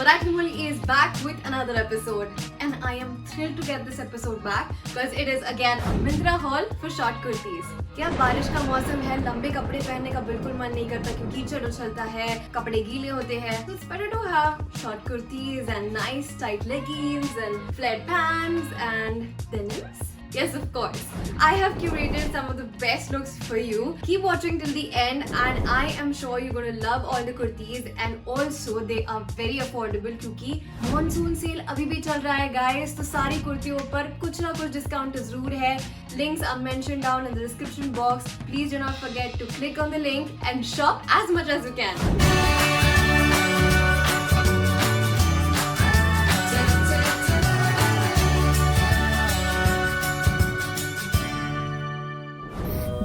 Miraculous is back with another episode, and I am thrilled to get this episode back because it is again a Mindra haul for short kurtis. क्या बारिश का मौसम है, लंबे कपड़े पहनने का बिल्कुल मन नहीं करता क्योंकि कीचड़ उछलता है, कपड़े गीले होते हैं. So it's better to have short kurtis and nice tight leggings and flared pants and denims. Yes, of course. I have curated some of the best looks for you. Keep watching till the end and I am sure you're going to love all the kurtis and also they are very affordable क्योंकि monsoon sale अभी भी चल रहा है guys. तो सारी कुर्तियों पर कुछ ना कुछ discount जरूर है. Links are mentioned down in the description box. Please do not forget to click on the link and shop as much as you can.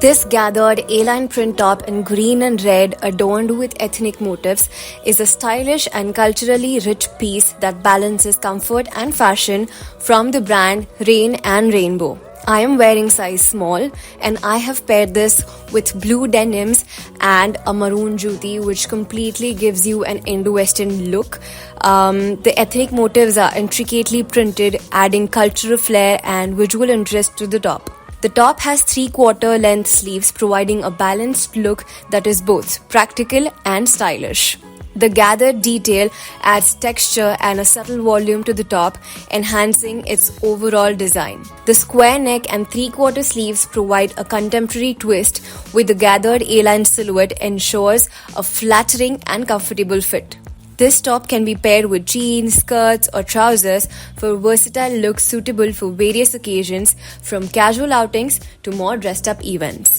This gathered A-line print top in green and red adorned with ethnic motifs is a stylish and culturally rich piece that balances comfort and fashion from the brand Rain and Rainbow. I am wearing size small and I have paired this with blue denims and a maroon juti which completely gives you an Indo-Western look. The ethnic motifs are intricately printed, adding cultural flair and visual interest to the top. The top has 3/4 length sleeves providing a balanced look that is both practical and stylish. The gathered detail adds texture and a subtle volume to the top, enhancing its overall design. The square neck and 3/4 sleeves provide a contemporary twist with the gathered A-line silhouette ensures a flattering and comfortable fit. This top can be paired with jeans, skirts or trousers for versatile looks suitable for various occasions from casual outings to more dressed up events.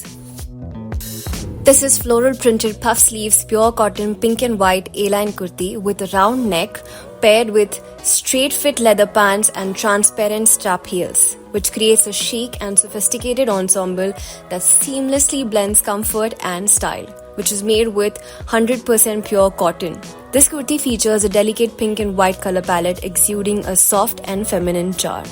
This is floral printed puff sleeves pure cotton pink and white A-line kurti with a round neck paired with straight fit leather pants and transparent strap heels, which creates a chic and sophisticated ensemble that seamlessly blends comfort and style, which is made with 100% pure cotton. This kurti features a delicate pink and white color palette exuding a soft and feminine charm.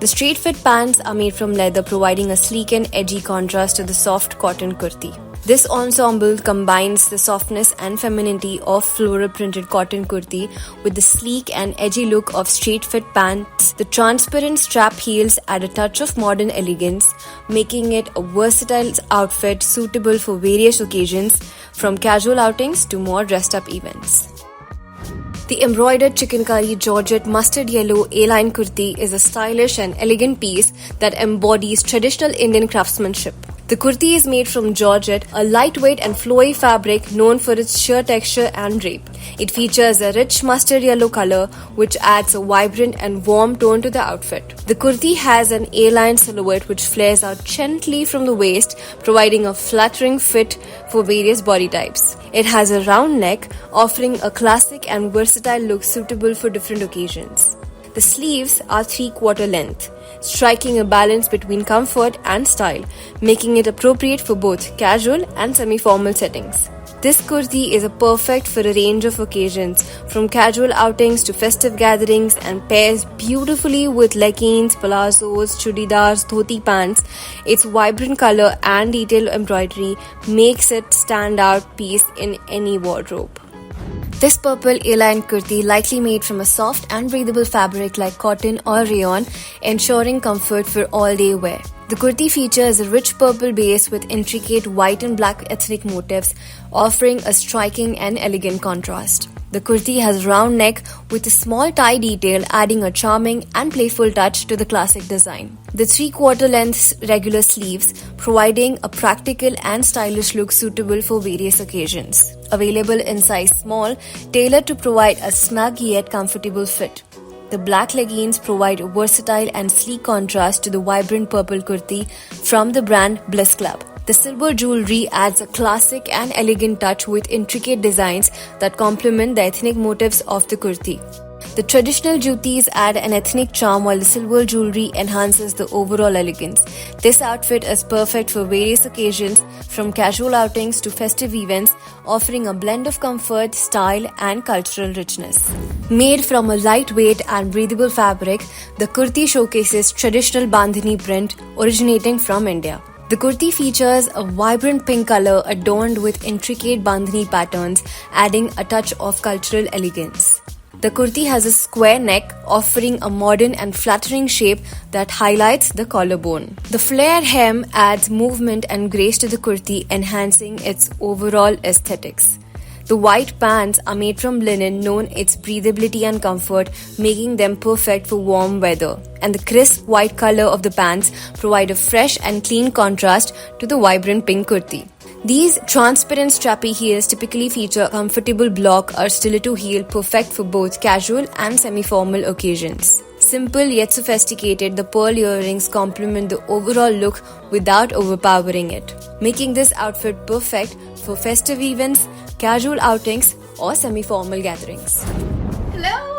The straight fit pants are made from leather, providing a sleek and edgy contrast to the soft cotton kurti. This ensemble combines the softness and femininity of floral printed cotton kurti with the sleek and edgy look of straight fit pants. The transparent strap heels add a touch of modern elegance, making it a versatile outfit suitable for various occasions from casual outings to more dressed up events. The embroidered chikankari Georgette mustard yellow A-line kurti is a stylish and elegant piece that embodies traditional Indian craftsmanship. The kurti is made from Georgette, a lightweight and flowy fabric known for its sheer texture and drape. It features a rich mustard yellow color which adds a vibrant and warm tone to the outfit. The kurti has an A-line silhouette which flares out gently from the waist, providing a flattering fit for various body types. It has a round neck, offering a classic and versatile look suitable for different occasions. The sleeves are 3/4 length, striking a balance between comfort and style, making it appropriate for both casual and semi-formal settings. This kurti is perfect for a range of occasions, from casual outings to festive gatherings, and pairs beautifully with leggings, palazzos, chudidars, dhoti pants. Its vibrant color and detailed embroidery makes it standout piece in any wardrobe. This purple A-line kurti likely made from a soft and breathable fabric like cotton or rayon, ensuring comfort for all-day wear. The kurti features a rich purple base with intricate white and black ethnic motifs, offering a striking and elegant contrast. The kurti has a round neck with a small tie detail, adding a charming and playful touch to the classic design. The 3/4 length regular sleeves, providing a practical and stylish look suitable for various occasions. Available in size small, tailored to provide a snug yet comfortable fit. The black leggings provide a versatile and sleek contrast to the vibrant purple kurti from the brand Bliss Club. The silver jewelry adds a classic and elegant touch with intricate designs that complement the ethnic motifs of the kurti. The traditional jutis add an ethnic charm while the silver jewelry enhances the overall elegance. This outfit is perfect for various occasions from casual outings to festive events, offering a blend of comfort, style and cultural richness. Made from a lightweight and breathable fabric, the kurti showcases traditional bandhani print originating from India. The kurti features a vibrant pink color adorned with intricate bandhani patterns, adding a touch of cultural elegance. The kurti has a square neck, offering a modern and flattering shape that highlights the collarbone. The flare hem adds movement and grace to the kurti, enhancing its overall aesthetics. The white pants are made from linen, known its breathability and comfort, making them perfect for warm weather. And the crisp white color of the pants provide a fresh and clean contrast to the vibrant pink kurti. These transparent strappy heels typically feature a comfortable block or stiletto heel, perfect for both casual and semi-formal occasions. Simple yet sophisticated, the pearl earrings complement the overall look without overpowering it, making this outfit perfect for festive events, casual outings, or semi-formal gatherings. Hello!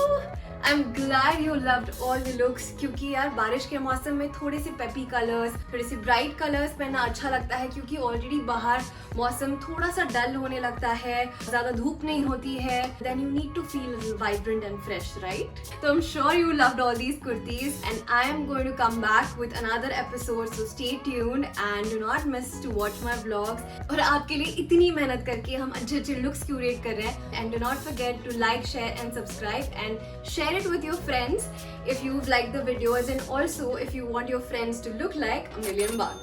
I'm glad you loved all the looks क्योंकि यार बारिश के मौसम में थोड़े से peppy colours, थोड़े से ब्राइट कलर्स पहनना अच्छा लगता है क्योंकि ऑलरेडी बाहर मौसम थोड़ा सा डल होने लगता है, ज़्यादा धूप नहीं होती है. Then you need to feel vibrant and fresh, right? So I'm sure you loved all these kurtis and I am going to come back with another episode. So stay tuned and do not miss to watch my vlogs. और आपके लिए इतनी मेहनत करके हम अच्छे looks curate कर रहे हैं. And do not forget to like, share and subscribe and share it with your friends if you've liked the videos and also if you want your friends to look like $1,000,000.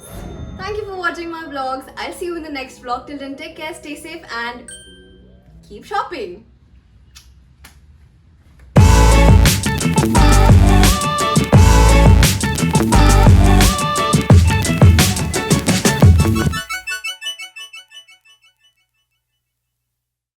Thank you for watching my vlogs. I'll see you in the next vlog. Till then, take care, stay safe and keep shopping.